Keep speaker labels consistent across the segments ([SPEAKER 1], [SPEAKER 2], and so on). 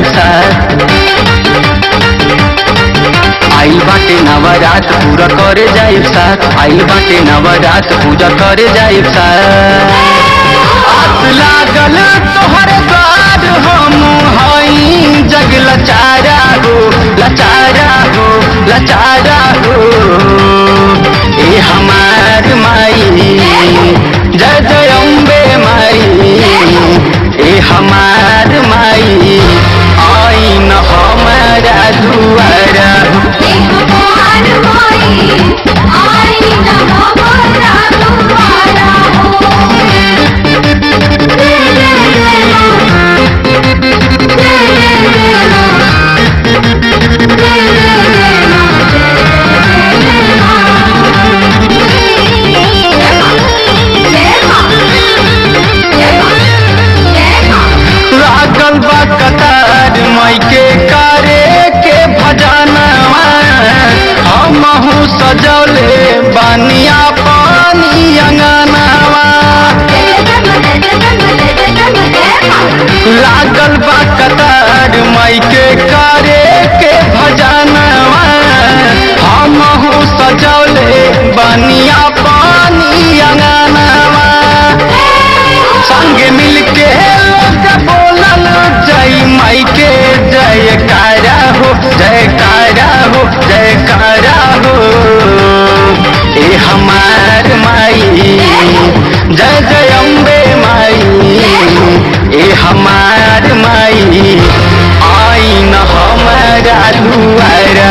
[SPEAKER 1] जाए साथ। आइल बाटे नवरात पूरा करे जाए साथ, आइल बाटे नवरात पूजा करे जाए साथ। आस लागल तोहर द्वार हम हई जग लचारा हो, लचारा हो, लचारा हो। ए हमार माई जय जय अम्बे माई, ए हमार माई आई न हमारा दुआरा। कतार माई के करे के भजनवा हमहू सजौले बानिया पानी अंगनवा। लागल बा कतार माई के करे के भजनवा हमहू सजौले बानिया पानी अंगनवा। संग मिलके बोलल जय माई के जयकारा हो, जयकारा हो, जयकारा हो। ए हमार माई जय जय अम्बे माई, ए हमार माई आई न हमारा दुआरा।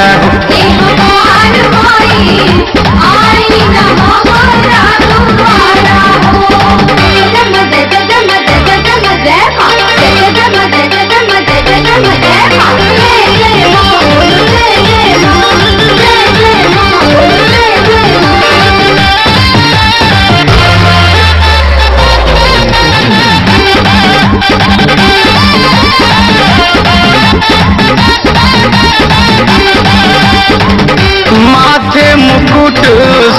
[SPEAKER 1] माथे मुकुट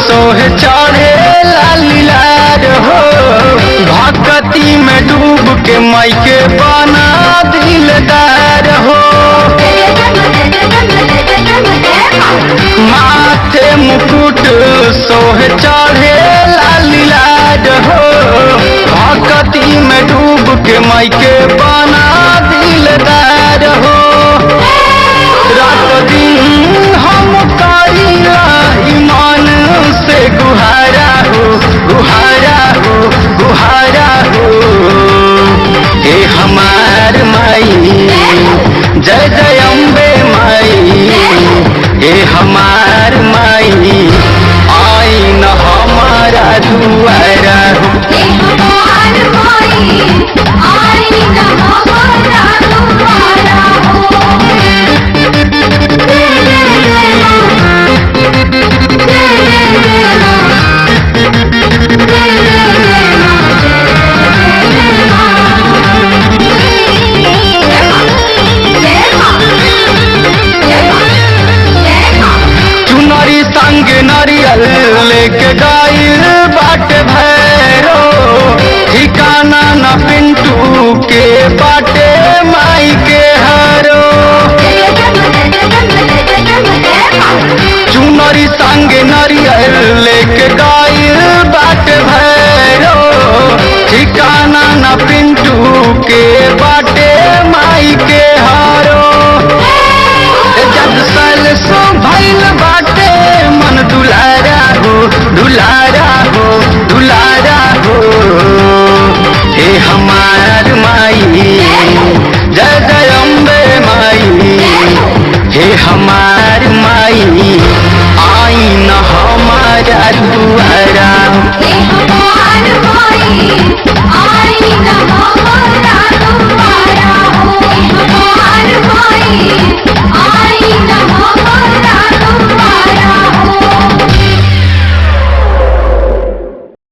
[SPEAKER 1] सोहे चढ़े लालीलार हो, भक्ति में डूब के माई के बना दिलदार हो। माथे मुकुट सोहे चढ़े लालीलार हो, भक्ति में डूब के माई के बना